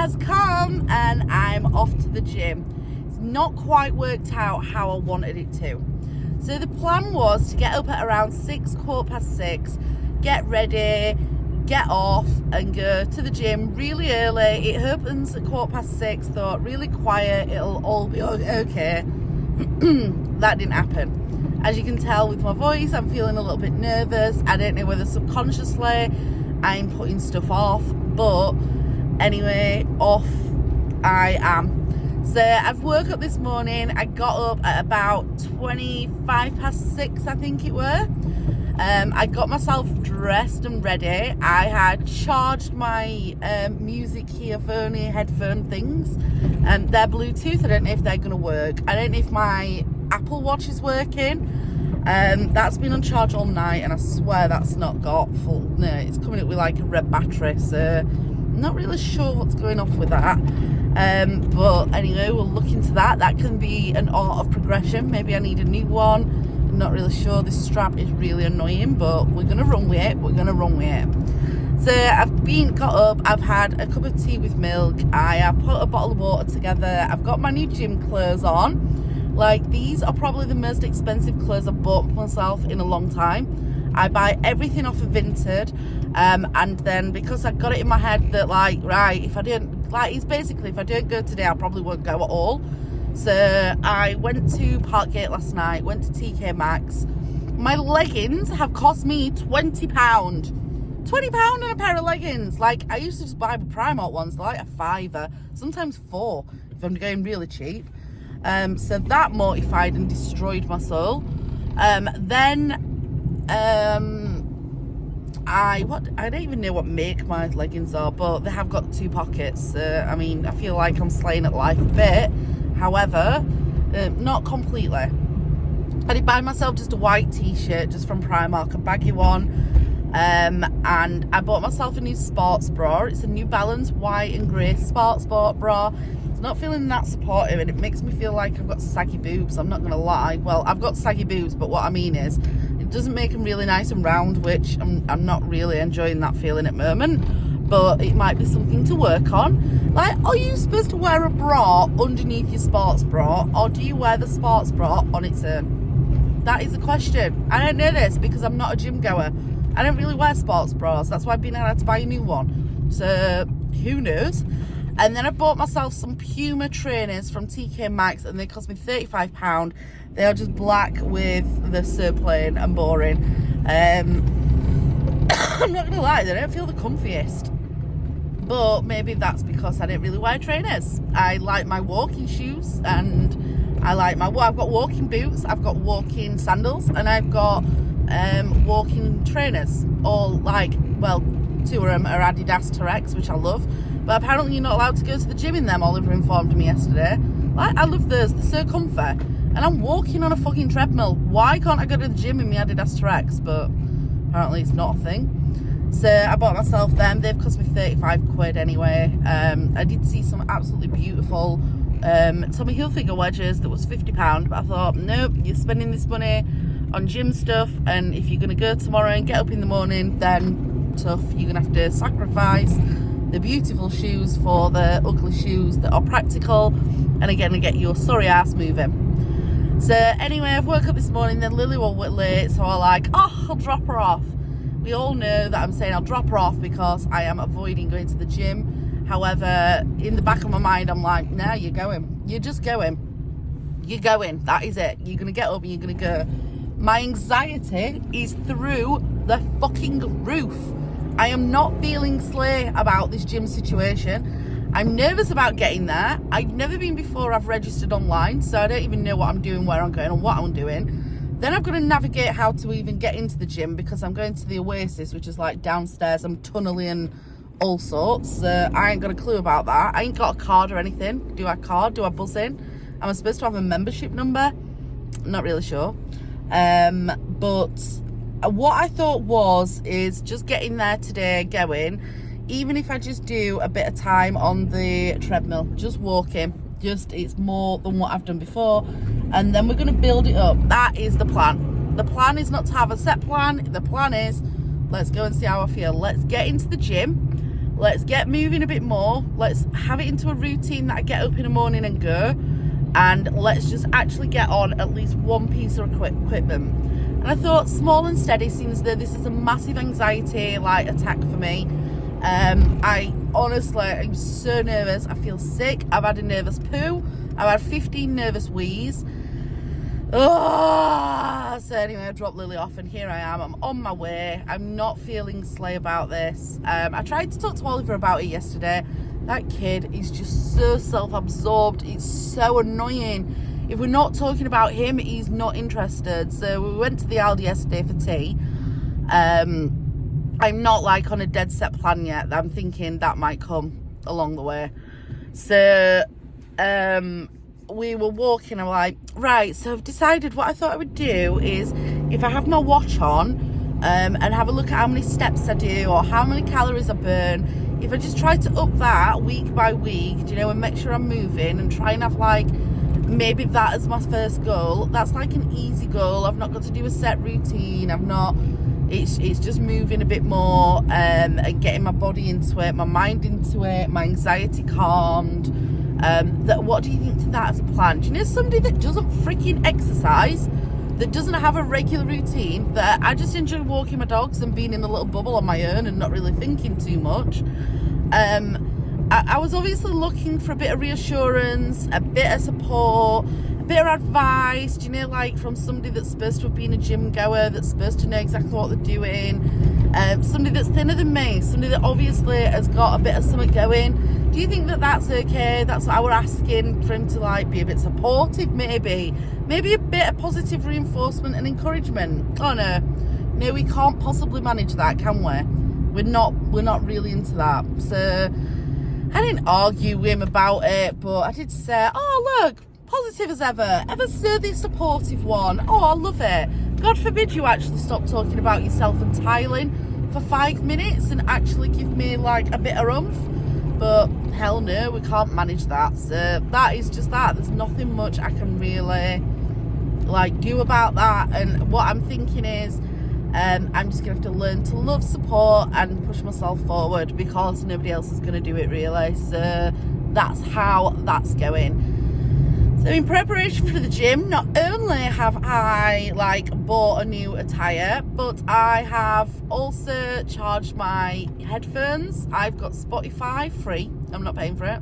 has come and I'm off to the gym. It's not quite worked out how I wanted it to. So the plan was to get up at around 6:15, get ready, get off and go to the gym really early. It opens at 6:15, thought really quiet, it'll all be okay. That didn't happen. As you can tell with my voice, I'm feeling a little bit nervous. I don't know whether subconsciously I'm putting stuff off, but anyway, off I am. So I've woke up this morning. I got up at about 6:25, I think it were. I got myself dressed and ready. I had charged my music headphone things. They're Bluetooth. I don't know if they're going to work. I don't know if my Apple Watch is working. That's been on charge all night, and I swear that's not got full. No, it's coming up with like a red battery. So I'm not really sure what's going off with that. But anyway, we'll look into that. That can be an art of progression. Maybe I need a new one. I'm not really sure. This strap is really annoying, but we're gonna run with it. So I've got up, I've had a cup of tea with milk, I have put a bottle of water together, I've got my new gym clothes on. Like, these are probably the most expensive clothes I've bought for myself in a long time. I buy everything off of Vinted, and then because I got it in my head that if I don't go today, I probably won't go at all. So I went to Parkgate last night, went to TK Maxx. My leggings have cost me £20. £20 on a pair of leggings. Like, I used to just buy the Primark ones, like a £5, sometimes £4 if I'm going really cheap. So that mortified and destroyed my soul. I don't even know what make my leggings are, but they have got 2 pockets. I mean, I feel like I'm slaying at life a bit. However, not completely. I did buy myself just a white t-shirt just from Primark, a baggy one. And I bought myself a new sports bra. It's a New Balance white and grey sports bra. It's not feeling that supportive, and it makes me feel like I've got saggy boobs. I'm not going to lie. Well, I've got saggy boobs, but what I mean is it doesn't make them really nice and round, which I'm not really enjoying that feeling at the moment. But it might be something to work on. Like, are you supposed to wear a bra underneath your sports bra, or do you wear the sports bra on its own? That is the question. I don't know this because I'm not a gym goer. I don't really wear sports bras. That's why I've been able to buy a new one. So who knows? And then I bought myself some Puma trainers from TK Maxx, and they cost me £35. They are just black with the so plain and boring. I'm not gonna lie, they don't feel the comfiest. But maybe that's because I don't really wear trainers. I like my walking shoes, and I've got walking boots, I've got walking sandals, and I've got walking trainers. All 2 of them are Adidas Terrex, which I love. But apparently you're not allowed to go to the gym in them, Oliver informed me yesterday. I love those, they're so comfy. And I'm walking on a fucking treadmill. Why can't I go to the gym in my Adidas Terrex? But apparently it's not a thing. So I bought myself them. They've cost me £35 anyway. I did see some absolutely beautiful Tommy Hilfiger wedges that was £50, but I thought, nope, you're spending this money on gym stuff, and if you're going to go tomorrow and get up in the morning, then tough, you're going to have to sacrifice the beautiful shoes for the ugly shoes that are practical and again to get your sorry ass moving. So anyway, I've woke up this morning, then Lily was late, so I'm I'll drop her off. We all know that I'm saying I'll drop her off because I am avoiding going to the gym. However, in the back of my mind, I'm like, no, you're going. You're just going. You're going. That is it. You're going to get up and you're going to go. My anxiety is through the fucking roof. I am not feeling slay about this gym situation. I'm nervous about getting there. I've never been before. I've registered online, so I don't even know what I'm doing, where I'm going, and what I'm doing. Then I've got to navigate how to even get into the gym because I'm going to the Oasis, which is like downstairs. I'm tunneling all sorts. I ain't got a clue about that. I ain't got a card or anything. Do I card? Do I buzz in? Am I supposed to have a membership number? I'm not really sure. But what I thought is just getting there today, going, even if I just do a bit of time on the treadmill, just walking, it's more than what I've done before, and then we're going to build it up. That is the plan. The plan is not to have a set plan. The plan is, let's go and see how I feel. Let's get into the gym. let's get moving a bit more. Let's have it into a routine that I get up in the morning and go, and let's just actually get on at least one piece of equipment. And I thought small and steady seems that this is a massive anxiety like attack for me. I honestly, I'm so nervous. I feel sick. I've had a nervous poo. I've had 15 nervous wheeze. Oh, so anyway, I dropped Lily off and here I am. I'm on my way. I'm not feeling slay about this. I tried to talk to Oliver about it yesterday. That kid is just so self-absorbed. It's so annoying. If we're not talking about him, he's not interested. So we went to the Aldi yesterday for tea. I'm not like on a dead set plan yet. I'm thinking that might come along the way. So we were walking. I'm like, right, so I've decided what I thought I would do is if I have my watch on and have a look at how many steps I do or how many calories I burn, if I just try to up that week by week, you know, and make sure I'm moving and try and have like maybe that as my first goal. That's like an easy goal. I've not got to do a set routine. It's just moving a bit more and getting my body into it, my mind into it, my anxiety calmed. What do you think to that as a plan? Do you know somebody that doesn't freaking exercise, that doesn't have a regular routine, that I just enjoy walking my dogs and being in a little bubble on my own and not really thinking too much? I was obviously looking for a bit of reassurance, a bit of support, a bit of advice, do you know, like from somebody that's supposed to have been a gym goer, that's supposed to know exactly what they're doing, somebody that's thinner than me, somebody that obviously has got a bit of something going. Do you think that that's okay? That's what I was asking, for him to like be a bit supportive, maybe a bit of positive reinforcement and encouragement. Oh no, we can't possibly manage that, can we? We're not really into that. So I didn't argue with him about it, but I did say, oh look, positive as ever so the supportive one. Oh, I love it. God forbid you actually stop talking about yourself and tiling for 5 minutes and actually give me like a bit of oomph. But hell no, we can't manage that. So that is just that. There's nothing much I can really like do about that. And what I'm thinking is I'm just gonna have to learn to love support and push myself forward, because nobody else is gonna do it really. So that's how that's going. So in preparation for the gym, not only have I like bought a new attire, but I have also charged my headphones. I've got Spotify free. I'm not paying for it.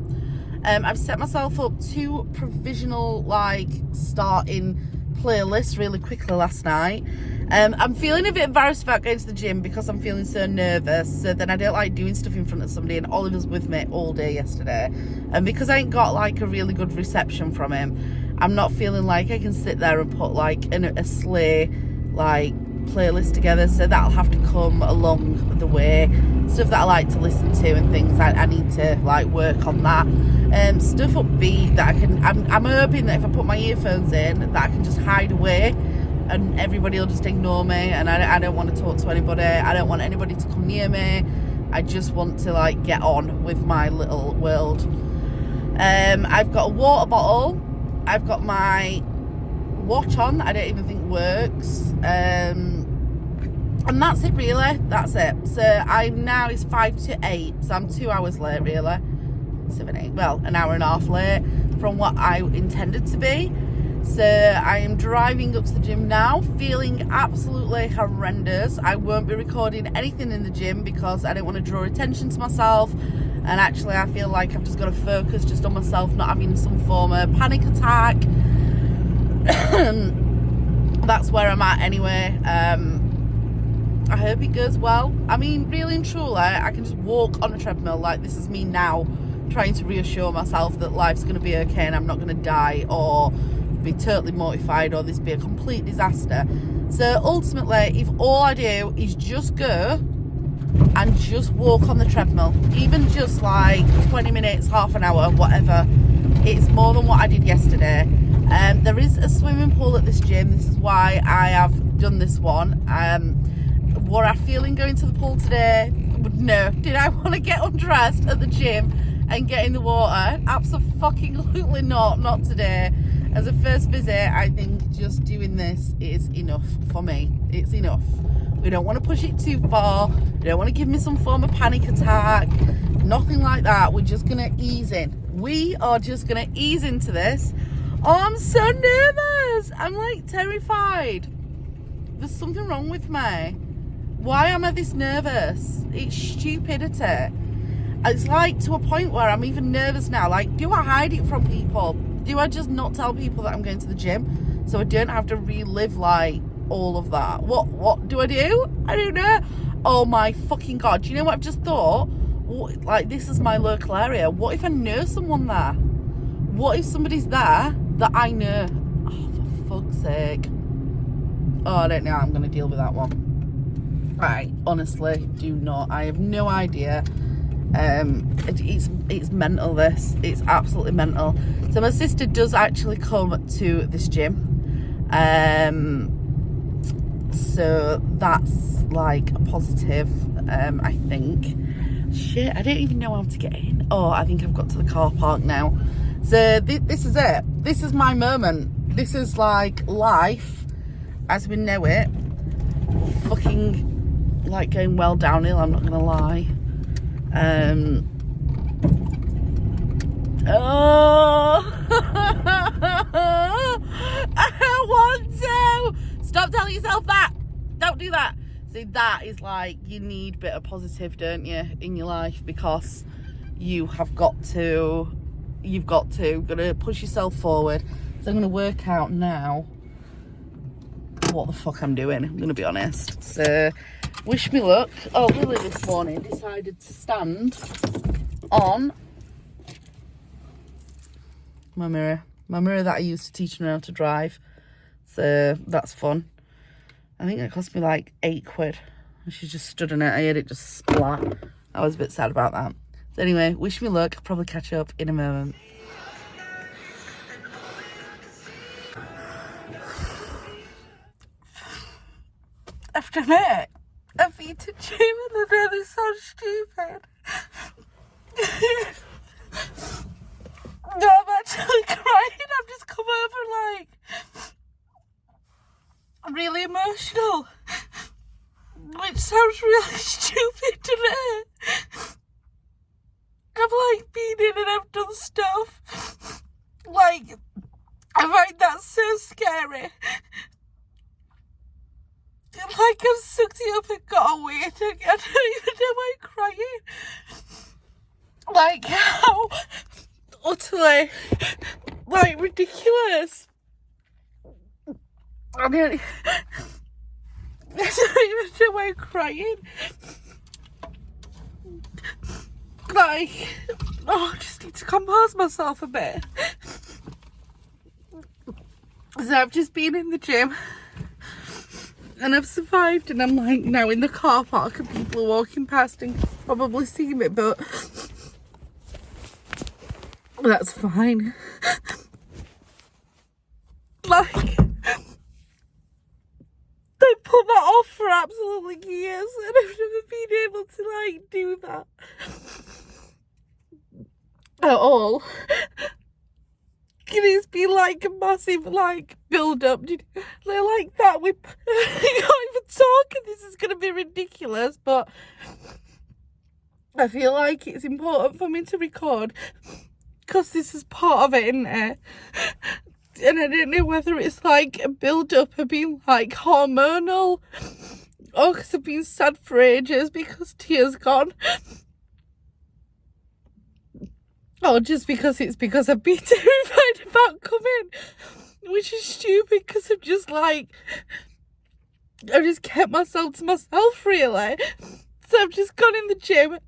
I've set myself up 2 provisional like starting playlists really quickly last night. I'm feeling a bit embarrassed about going to the gym because I'm feeling so nervous. So then I don't like doing stuff in front of somebody, and Oliver's with me all day yesterday. And because I ain't got like a really good reception from him, I'm not feeling like I can sit there and put like a sleigh like playlist together. So that'll have to come along the way. Stuff that I like to listen to and things. I need to like work on that. Stuff upbeat that I can. I'm hoping that if I put my earphones in, that I can just hide away and everybody will just ignore me, and I don't want to talk to anybody. I don't want anybody to come near me. I just want to like get on with my little world. I've got a water bottle. I've got my watch on that I don't even think works. And that's it really. That's it. So I'm now, it's 5 to 8, so I'm 2 hours late really. 7, 8, well, an hour and a half late from what I intended to be. So I am driving up to the gym now, feeling absolutely horrendous. I won't be recording anything in the gym because I don't want to draw attention to myself. And actually I feel like I've just got to focus just on myself, not having some form of panic attack. That's where I'm at anyway. I hope it goes well. I mean, really and truly, I can just walk on a treadmill. Like, this is me now trying to reassure myself that life's going to be okay and I'm not going to die or be totally mortified or this be a complete disaster. So ultimately, if all I do is just go and just walk on the treadmill, even just like 20 minutes, half an hour, whatever, it's more than what I did yesterday. There is a swimming pool at this gym. This is why I have done this one. Were I feeling going to the pool today? No. Did I want to get undressed at the gym and get in the water? Absolutely not. Not today. As a first visit, I think just doing this is enough for me. It's enough. We don't want to push it too far. We don't want to give me some form of panic attack. nothing like that. We're just gonna ease in. We are just gonna ease into this. Oh, I'm so nervous. I'm like terrified. There's something wrong with me. Why am I this nervous? It's stupidity. It's like to a point where I'm even nervous now. Like, do I hide it from people? Do I just not tell people that I'm going to the gym so I don't have to relive like all of that? What do? I don't know. Oh my fucking God. Do you know what I've just thought? Like, this is my local area. What if I know someone there? What if somebody's there that I know? Oh, for fuck's sake. Oh, I don't know how I'm going to deal with that one. I honestly do not. I have no idea. It's mental, this. It's absolutely mental. So my sister does actually come to this gym. So that's like a positive, I think. Shit, I don't even know how to get in. Oh, I think I've got to the car park now. So this is it. This is my moment. This is like life as we know it. Fucking like going well downhill, I'm not gonna lie. Oh, I don't want to. Stop telling yourself that. Don't do that. See, that is like, you need a bit of positive, don't you, in your life, because you've got to push yourself forward. So I'm gonna work out now what the fuck I'm doing, I'm gonna be honest. So wish me luck. Oh, Lily this morning decided to stand on my mirror that I used to teach her how to drive. So that's fun. I think it cost me like £8 and she just stood on it. I heard it just splat. I was a bit sad about that. So anyway, wish me luck. I'll probably catch up in a moment. I've done it. I've been to gym and I know this sounds stupid. No, I'm actually crying. I've just come over like really emotional, which sounds really stupid to me. I've like been in and I've done stuff. Like, I find that so scary. Like, I've sucked it up and got away. I don't even know why I'm crying. Like, how utterly, like, ridiculous. I don't even know why I'm crying. Like, oh, I just need to compose myself a bit. So I've just been in the gym and I've survived, and I'm like now in the car park and people are walking past and probably seeing it, but that's fine. Like, they put that off for absolutely years and I've never been able to like do that at all. It's been like a massive like build up. They're like that. We can't even talk and this is going to be ridiculous, but I feel like it's important for me to record because this is part of it, isn't it? And I don't know whether it's like a build up of being like hormonal or because I've been sad for ages because Tia's gone. Or just because it's because I've been terrified about coming, which is stupid because I'm just like, I've just kept myself to myself really. So I've just gone in the gym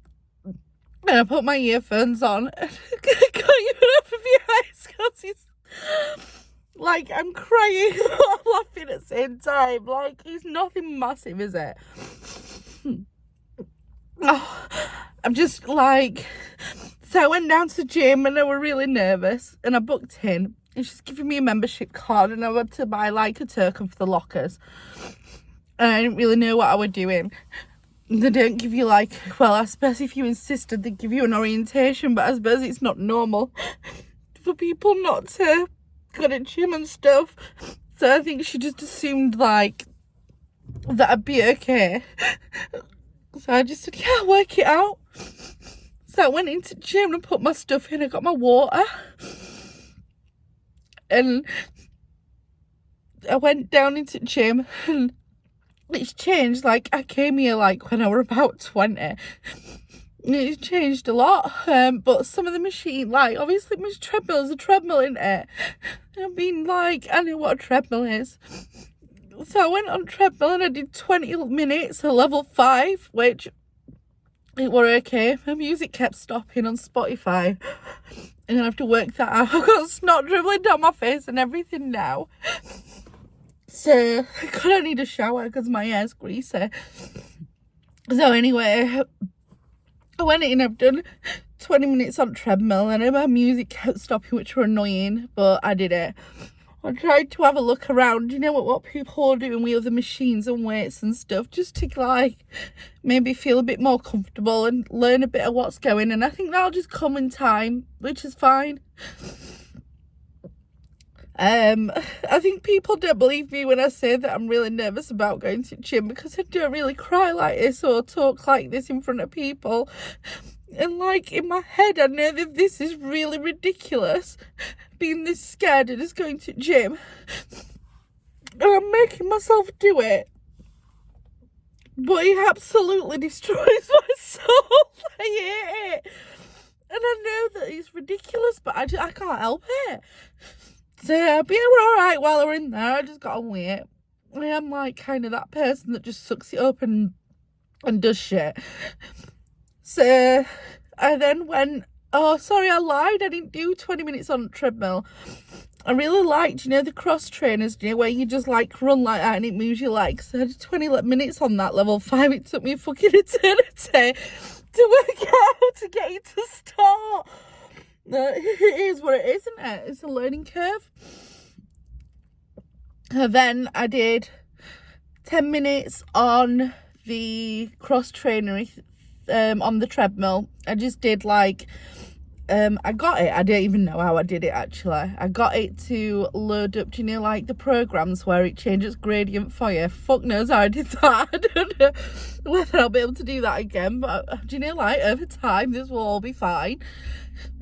and I put my earphones on. I can't even open my eyes because it's like I'm crying or laughing at the same time. Like, it's nothing massive, is it? Oh, I'm just like... So I went down to the gym and I was really nervous and I booked in and she's giving me a membership card and I went to buy like a token for the lockers and I didn't really know what I was doing. They don't give you like, well, I suppose if you insisted they'd give you an orientation, but I suppose it's not normal for people not to go to gym and stuff. So I think she just assumed like that I'd be okay. So I just said, yeah, I'll work it out. So I went into the gym and put my stuff in. I got my water. And I went down into the gym and it's changed. Like, I came here like when I was about 20. It's changed a lot. But some of the machine, like, obviously my treadmill's a treadmill, isn't it? I mean, like, I know what a treadmill is. So I went on treadmill and I did 20 minutes at level 5, which it were okay. My music kept stopping on Spotify. And I have to work that out. I've got snot dribbling down my face and everything now. So I kinda need a shower because my hair's greasy. So anyway, I went in, I've done 20 minutes on treadmill and my music kept stopping, which were annoying, but I did it. I tried to have a look around, you know what people are doing with other machines and weights and stuff, just to like maybe feel a bit more comfortable and learn a bit of what's going. And I think that'll just come in time, which is fine. I think people don't believe me when I say that I'm really nervous about going to the gym, because I don't really cry like this or talk like this in front of people. And like in my head, I know that this is really ridiculous, being this scared of just going to the gym. And I'm making myself do it. But it absolutely destroys my soul. I hate it. And I know that it's ridiculous, but I can't help it. So but yeah, we're alright while we're in there. I just gotta wait. I am like kind of that person that just sucks it up and does shit. So I then went, oh sorry, I lied, I didn't do 20 minutes on the treadmill. I really liked, you know, the cross trainers, you know, where you just like run like that and it moves your legs. So I did 20 minutes on that level 5. It took me a fucking eternity to work out how to get it to start. It is what it is, isn't it? It's a learning curve. And then I did 10 minutes on the cross trainer on the treadmill. I just did like I got it. I don't even know how I did it actually. I got it to load up, do you know, like the programs where it changes gradient for you. Fuck knows how I did that. I don't know whether I'll be able to do that again, but do you know, like over time this will all be fine.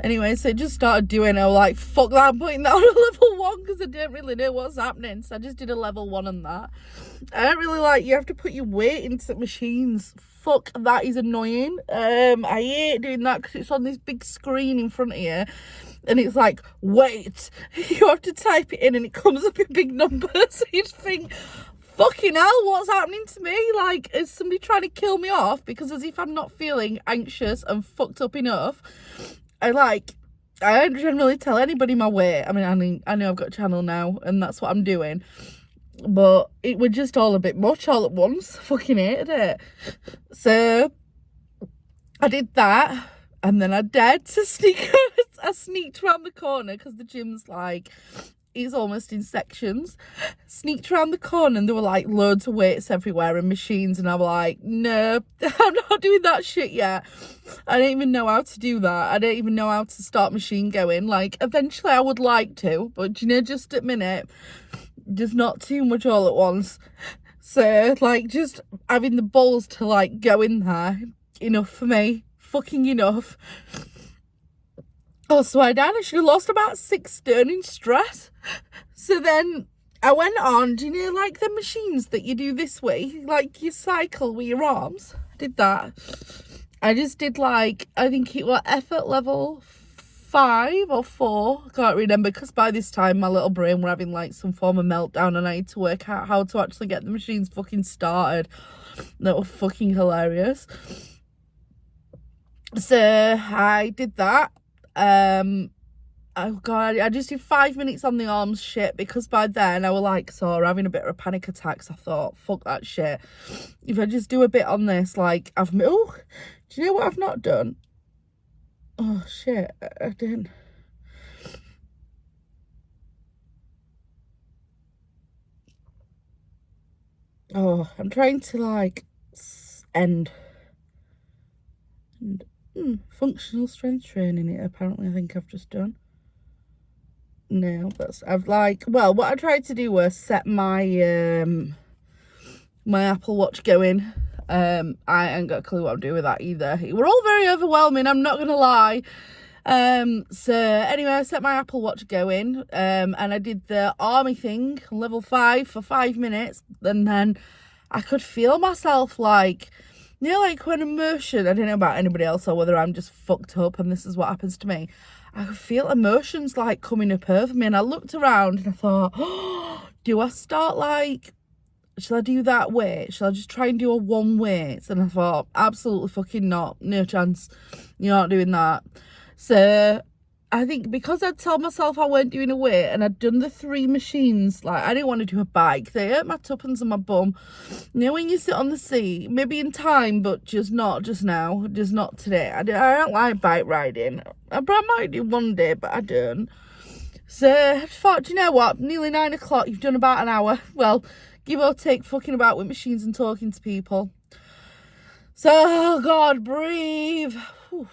Anyway, so I just started doing it. I was like, fuck that, I'm putting that on a level 1 because I don't really know what's happening. So I just did a level 1 on that. I don't really like, you have to put your weight into machines. Fuck, that is annoying. I hate doing that because it's on this big screen in front of you. And it's like, wait. You have to type it in and it comes up in big numbers. So you just think, fucking hell, what's happening to me? Like, is somebody trying to kill me off? Because as if I'm not feeling anxious and fucked up enough, I don't generally tell anybody my weight. I mean, I know I've got a channel now and that's what I'm doing. But it was just all a bit much all at once. Fucking hated it. So I did that. And then I dared to sneak. I sneaked around the corner because the gym's like, it's almost in sections. Sneaked around the corner and there were like loads of weights everywhere and machines, and I was like, no, I'm not doing that shit yet. I don't even know how to do that. I don't even know how to start machine going. Like, eventually I would like to, but you know, just at minute, just not too much all at once. So like, just having the balls to like go in there, enough for me. Fucking enough. Oh, so I should have lost about 6 stone in stress. So then I went on, do you know, like the machines that you do this way, like you cycle with your arms? I did that. I just did like, I think it was effort level 5 or 4. I can't remember, because by this time my little brain were having like some form of meltdown and I had to work out how to actually get the machines fucking started. That was fucking hilarious. So I did that. Oh god, I just did 5 minutes on the arms shit, because by then I was like sore, having a bit of a panic attack. So I thought, fuck that shit. If I just do a bit on this, like do you know what I've not done? Oh shit, I didn't. Oh, I'm trying to like end. Functional strength training, it apparently I think I've just done. No, but I've like, well, what I tried to do was set my my Apple Watch going I ain't got a clue what I'm doing with that either. We're all very overwhelming, I'm not gonna lie. So anyway, I set my Apple Watch going, and I did the army thing, level 5 for 5 minutes, and then I could feel myself like, you know, like when emotion, I don't know about anybody else or whether I'm just fucked up and this is what happens to me. I could feel emotions like coming up over me, and I looked around and I thought, oh, do I start like, shall I do that weight? Shall I just try and do a 1 weight? And I thought, absolutely fucking not. No chance. You're not doing that. So I think because I'd told myself I weren't doing a weight and I'd done the 3 machines, like I didn't want to do a bike. They hurt my tuppence and my bum. You know, when you sit on the seat, maybe in time, but just not just now, just not today. I don't like bike riding. I might do one day, but I don't. So I thought, do you know what? Nearly 9 o'clock, you've done about an hour. Well, give or take fucking about with machines and talking to people. So, oh God, breathe. Whew.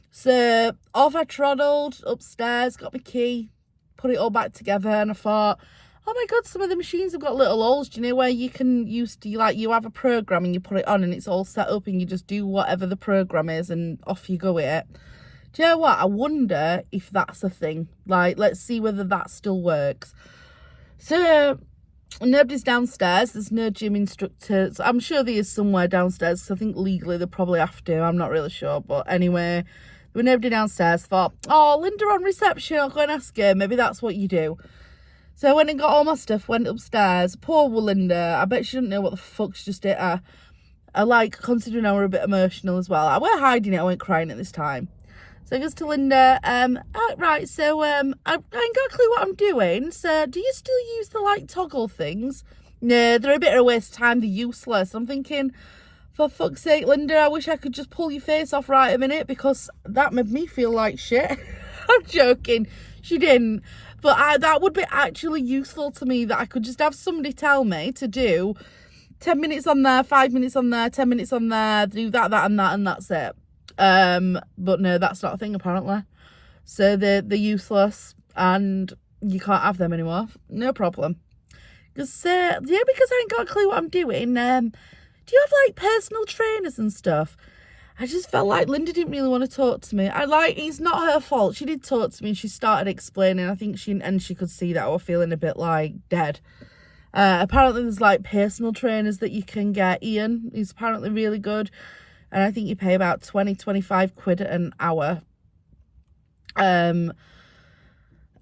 So off I trundled upstairs, got my key, put it all back together, and I thought, oh my God, some of the machines have got little holes. Do you know where you can use to, like, you have a program and you put it on and it's all set up and you just do whatever the program is and off you go with it. Do you know what? I wonder if that's a thing. Like, let's see whether that still works. So nobody's downstairs. There's no gym instructors. I'm sure there is somewhere downstairs, because I think legally they probably have to. I'm not really sure. But anyway, there was nobody downstairs. Thought, oh, Linda on reception, I'll go and ask her. Maybe that's what you do. So I went and got all my stuff, went upstairs. Poor Linda. I bet she didn't know what the fuck she just did. I like, considering I were a bit emotional as well. I weren't hiding it. I weren't crying at this time. So I goes to Linda, right, so I ain't got a clue what I'm doing. So do you still use the, like, toggle things? No, they're a bit of a waste of time. They're useless. I'm thinking, for fuck's sake, Linda, I wish I could just pull your face off right a minute, because that made me feel like shit. I'm joking. She didn't. But that would be actually useful to me, that I could just have somebody tell me to do 10 minutes on there, 5 minutes on there, 10 minutes on there, do that, and that's it. But no, that's not a thing apparently. So they're useless and you can't have them anymore. No problem. Because because I ain't got a clue what I'm doing. Do you have like personal trainers and stuff? I just felt like Linda didn't really want to talk to me. It's not her fault. She did talk to me and she started explaining. I think she could see that I was feeling a bit like dead. Apparently there's like personal trainers that you can get. Ian, he's apparently really good. And I think you pay about 20-25 quid an hour. I'm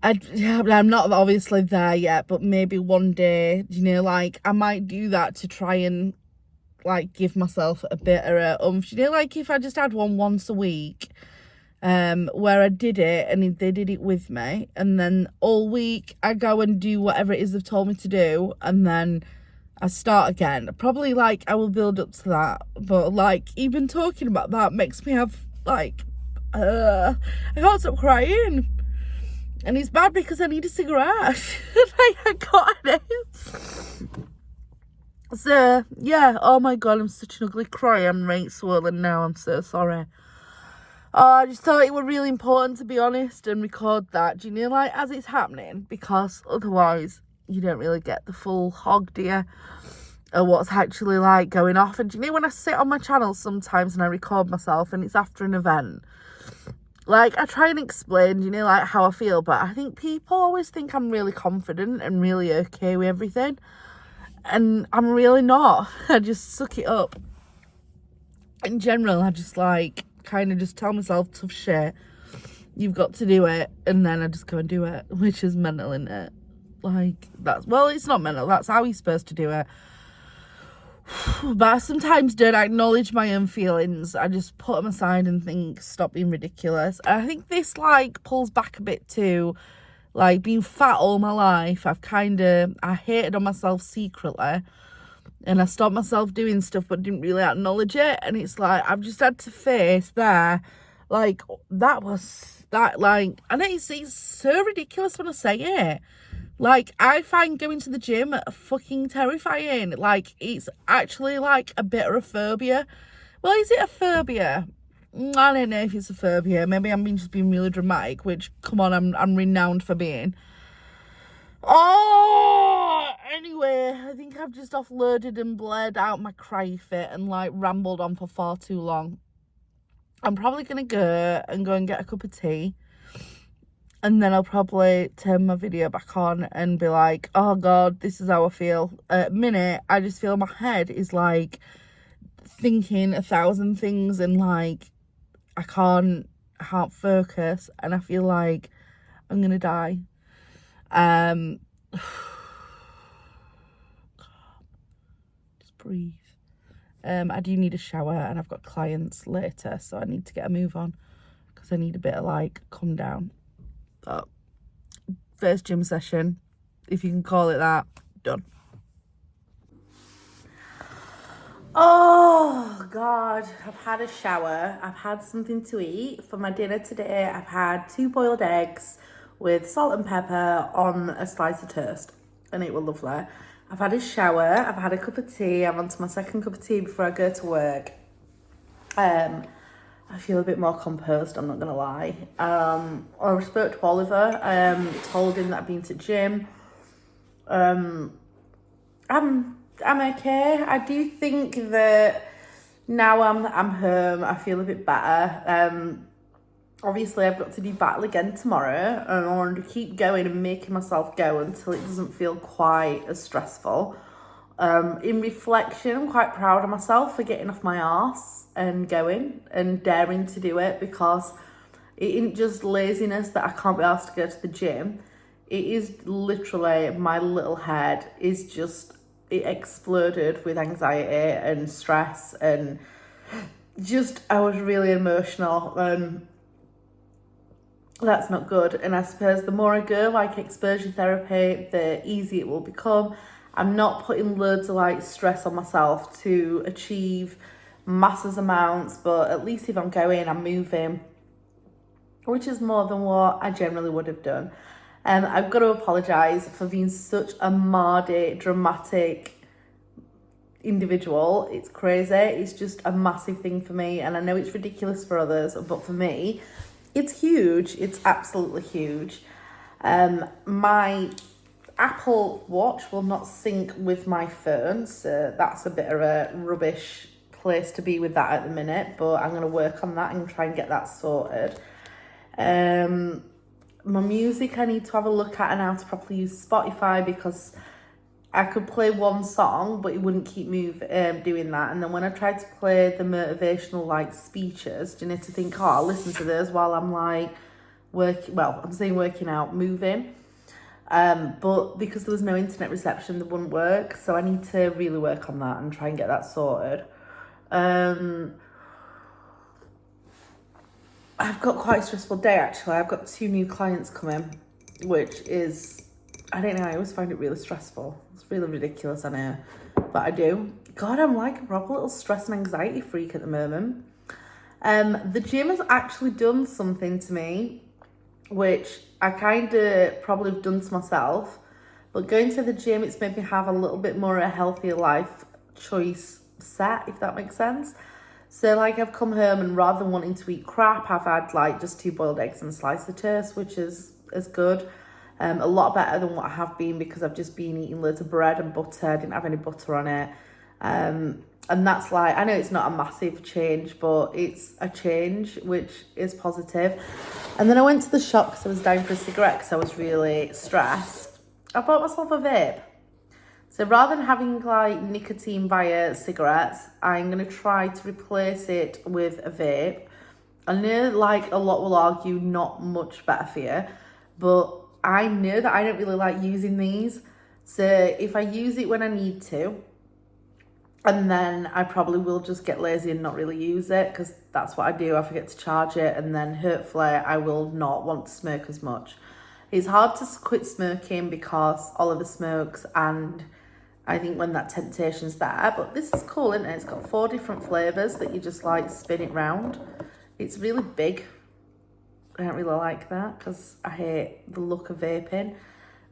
not obviously there yet, but maybe one day, you know, like I might do that to try and like give myself a bit of a you know, like if I just had one once a week, where I did it and they did it with me, and then all week I go and do whatever it is they've told me to do, and then I start again. Probably like I will build up to that, but like even talking about that makes me have like I can't stop crying, and it's bad because I need a cigarette. Like I got it. So yeah, oh my God, I'm such an ugly cry. I'm right swollen now. I'm so sorry. I just thought it was really important to be honest and record that, do you know, like as it's happening, because otherwise you don't really get the full hog, do you, of what's actually like going off. And do you know, when I sit on my channel sometimes and I record myself and it's after an event, like I try and explain, you know, like how I feel, but I think people always think I'm really confident and really okay with everything, and I'm really not. I just suck it up. In general, I just like kind of just tell myself tough shit, you've got to do it, and then I just go and do it, which is mental, isn't it? Like, that's, well, it's not mental, that's how you're supposed to do it. But I sometimes don't acknowledge my own feelings. I just put them aside and think, stop being ridiculous. And I think this, like, pulls back a bit too. Like, being fat all my life, I hated on myself secretly. And I stopped myself doing stuff but didn't really acknowledge it. And it's like, I've just had to face there. Like, that, like, I know it's so ridiculous when I say it. Like, I find going to the gym fucking terrifying. Like, it's actually like a bit of a phobia. Well, is it a phobia? I don't know if it's a phobia. Maybe I'm just being really dramatic, which, come on, I'm renowned for being. Oh, Anyway, I think I've just offloaded and blared out my cry fit and like rambled on for far too long. I'm probably gonna go and get a cup of tea, and then I'll probably turn my video back on and be like, oh god, this is how I feel. At a minute, I just feel my head is like thinking 1,000 things, and like I can't focus, and I feel like I'm gonna die. Just breathe. I do need a shower, and I've got clients later, so I need to get a move on because I need a bit of like come down. But first gym session, if you can call it that, done. Oh god, I've had a shower, I've had something to eat. For my dinner today, I've had 2 boiled eggs with salt and pepper on a slice of toast, and it was lovely. I've had a shower, I've had a cup of tea, I'm on to my second cup of tea before I go to work. I feel a bit more composed, I'm not gonna lie. I spoke to Oliver, told him that I've been to the gym. I'm okay. I do think that now I'm home, I feel a bit better. Obviously I've got to do battle again tomorrow, and I want to keep going and making myself go until it doesn't feel quite as stressful. In reflection, I'm quite proud of myself for getting off my arse and going and daring to do it, because it isn't just laziness that I can't be asked to go to the gym. It is literally my little head is just, it exploded with anxiety and stress, and just I was really emotional, and that's not good. And I suppose the more I go like exposure therapy, the easier it will become. I'm not putting loads of like stress on myself to achieve masses amounts, but at least if I'm going, I'm moving, which is more than what I generally would have done. I've got to apologise for being such a mardy, dramatic individual. It's crazy. It's just a massive thing for me, and I know it's ridiculous for others, but for me, it's huge. It's absolutely huge. My Apple Watch will not sync with my phone, so that's a bit of a rubbish place to be with that at the minute, but I'm going to work on that and try and get that sorted. My music, I need to have a look at and how to properly use Spotify, because I could play one song, but it wouldn't keep doing that. And then when I tried to play the motivational like speeches, you need to think, oh, I'll listen to those while I'm like working out, moving. But because there was no internet reception, they wouldn't work. So I need to really work on that and try and get that sorted. I've got quite a stressful day actually. I've got 2 new clients coming, which is, I don't know, I always find it really stressful. It's really ridiculous, I know, but I do. God, I'm like a proper little stress and anxiety freak at the moment. The gym has actually done something to me, which I kind of probably have done to myself, but going to the gym, it's made me have a little bit more a healthier life choice set, if that makes sense. So like I've come home, and rather than wanting to eat crap, I've had like just 2 boiled eggs and a slice of toast, which is good. A lot better than what I have been, because I've just been eating loads of bread and butter. I didn't have any butter on it. And that's like, I know it's not a massive change, but it's a change, which is positive. And then I went to the shop because I was down for a cigarette because I was really stressed. I bought myself a vape. So rather than having like nicotine via cigarettes, I'm going to try to replace it with a vape. I know like a lot will argue not much better for you, but I know that I don't really like using these. So if I use it when I need to, and then I probably will just get lazy and not really use it, because that's what I do. I forget to charge it, and then hopefully I will not want to smoke as much. It's hard to quit smoking because Oliver smokes, and I think when that temptation's there, but this is cool, isn't it? It's got 4 different flavours that you just like spin it round. It's really big. I don't really like that because I hate the look of vaping.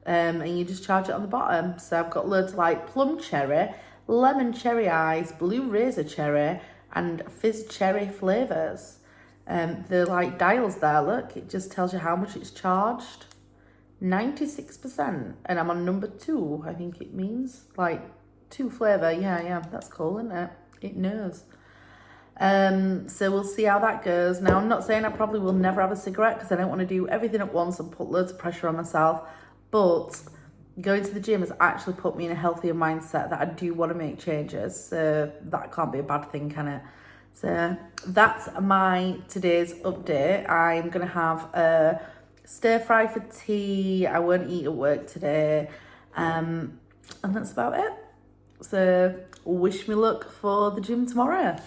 And you just charge it on the bottom. So I've got loads like plum cherry, lemon cherry ice, blue razor cherry, and fizz cherry flavours. The like dials there, look, it just tells you how much it's charged. 96%, and I'm on number 2, I think it means, like 2 flavour. Yeah, that's cool, isn't it? It knows. So we'll see how that goes. Now, I'm not saying I probably will never have a cigarette because I don't want to do everything at once and put loads of pressure on myself, but going to the gym has actually put me in a healthier mindset that I do want to make changes, so that can't be a bad thing, can it? So that's my today's update. I'm going to have a stir fry for tea. I won't eat at work today, and that's about it. So wish me luck for the gym tomorrow.